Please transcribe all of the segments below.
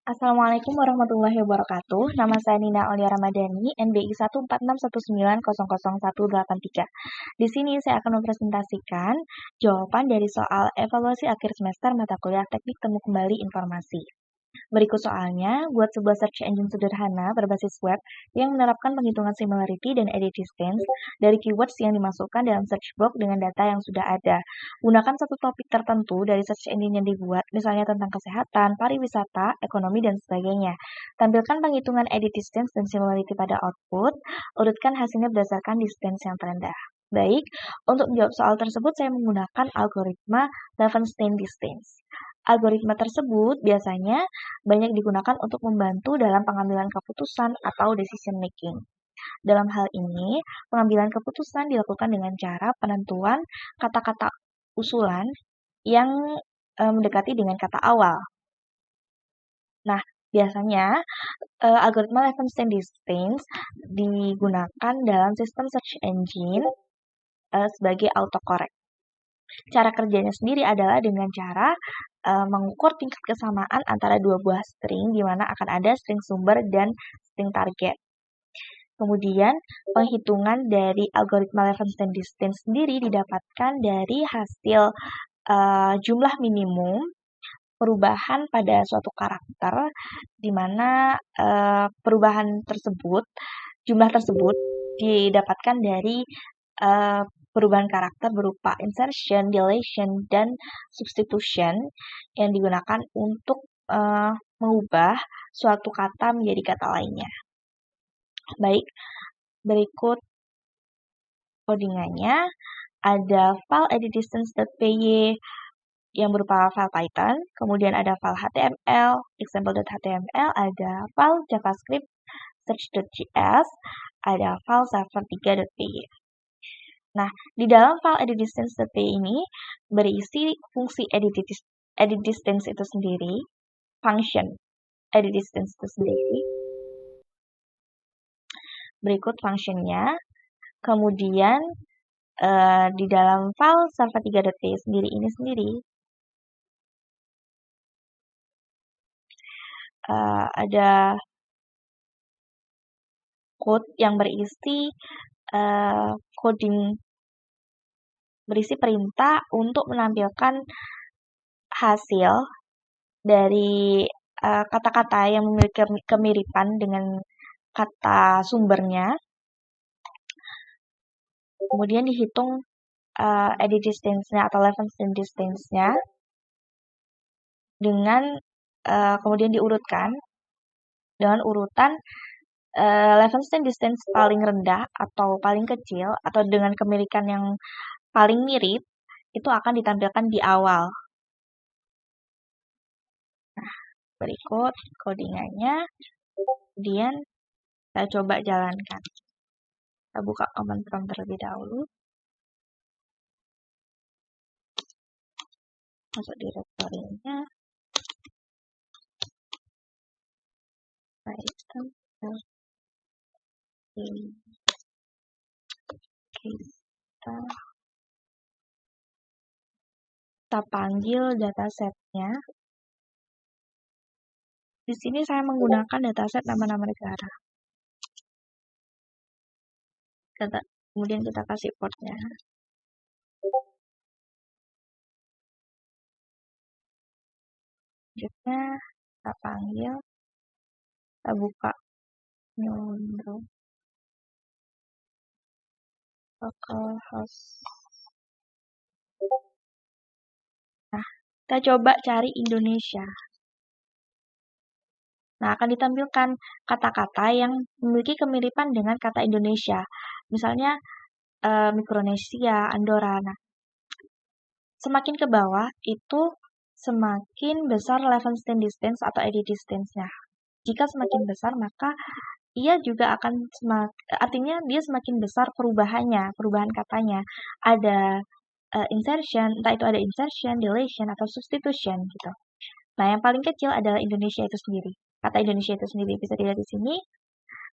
Assalamualaikum warahmatullahi wabarakatuh. Nama saya Nina Aulia Ramadhani, NBI 14619000183. Di sini saya akan mempresentasikan jawaban dari soal evaluasi akhir semester mata kuliah Teknik Temu Kembali Informasi. Berikut soalnya, buat sebuah search engine sederhana berbasis web yang menerapkan penghitungan similarity dan edit distance dari keywords yang dimasukkan dalam search box dengan data yang sudah ada. Gunakan satu topik tertentu dari search engine yang dibuat, misalnya tentang kesehatan, pariwisata, ekonomi, dan sebagainya. Tampilkan penghitungan edit distance dan similarity pada output, urutkan hasilnya berdasarkan distance yang terendah. Baik, untuk menjawab soal tersebut saya menggunakan algoritma Levenshtein distance. Algoritma tersebut biasanya banyak digunakan untuk membantu dalam pengambilan keputusan atau decision making. Dalam hal ini, pengambilan keputusan dilakukan dengan cara penentuan kata-kata usulan yang mendekati dengan kata awal. Nah, biasanya algoritma Levenshtein distance digunakan dalam sistem search engine sebagai autocorrect. Cara kerjanya sendiri adalah dengan cara mengukur tingkat kesamaan antara dua buah string, di mana akan ada string sumber dan string target. Kemudian, penghitungan dari algoritma Levenshtein distance sendiri didapatkan dari hasil jumlah minimum perubahan pada suatu karakter, di mana perubahan tersebut, jumlah tersebut didapatkan dari perubahan karakter berupa insertion, deletion, dan substitution yang digunakan untuk mengubah suatu kata menjadi kata lainnya. Baik, berikut codingannya. Ada file editdistance.py yang berupa file Python, kemudian ada file HTML, example.html, ada file JavaScript, search.js, ada file server3.py. Nah, di dalam file editdistance.py ini berisi fungsi edit distance itu sendiri, function edit distance itu sendiri. Berikut functionnya. Kemudian di dalam file server3.py sendiri ini sendiri ada code yang berisi berisi perintah untuk menampilkan hasil dari kata-kata yang memiliki kemiripan dengan kata sumbernya. Kemudian dihitung edit distance-nya atau Levenshtein distance-nya dengan kemudian diurutkan dengan urutan Levenshtein distance paling rendah atau paling kecil atau dengan kemiripan yang paling mirip itu akan ditampilkan di awal. Nah, berikut codingannya. Kemudian kita coba jalankan. Kita buka command prompt terlebih dahulu. Masuk direktorinya. Python. Kita panggil datasetnya. Di sini saya menggunakan dataset nama-nama negara. Kemudian kita kasih portnya. Selanjutnya kita panggil, kita buka new window, localhost. Nah, kita coba cari Indonesia. Nah, akan ditampilkan kata-kata yang memiliki kemiripan dengan kata Indonesia. Misalnya Mikronesia, Andorra. Nah, semakin ke bawah itu semakin besar Levenshtein distance atau edit distance-nya. Jika semakin besar, maka ia juga akan artinya dia semakin besar perubahan katanya. Ada insertion, entah itu ada insertion, deletion, atau substitution gitu. Nah, yang paling kecil adalah Indonesia itu sendiri. Kata Indonesia itu sendiri bisa dilihat di sini.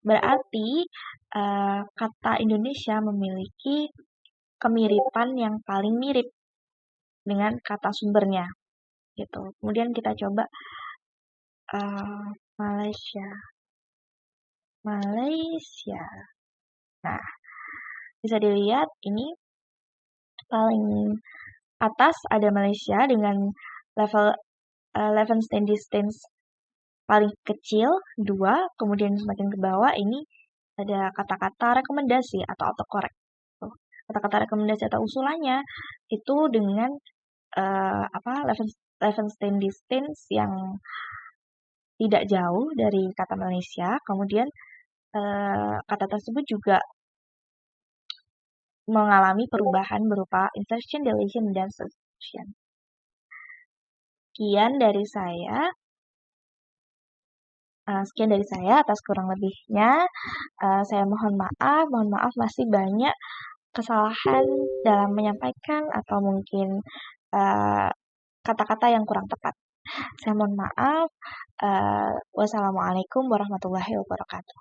Berarti kata Indonesia memiliki kemiripan yang paling mirip dengan kata sumbernya gitu. Kemudian kita coba Malaysia. Malaysia. Nah, bisa dilihat ini paling atas ada Malaysia dengan level level stand distance paling kecil 2, kemudian semakin ke bawah ini ada kata-kata rekomendasi atau autocorrect. Tuh, kata-kata rekomendasi atau usulannya itu dengan level stand distance yang tidak jauh dari kata Malaysia. Kemudian kata tersebut juga mengalami perubahan berupa insertion, deletion, dan subtraction. Sekian dari saya. Atas kurang lebihnya. Saya mohon maaf masih banyak kesalahan dalam menyampaikan atau mungkin kata-kata yang kurang tepat. Saya mohon maaf. Wassalamualaikum warahmatullahi wabarakatuh.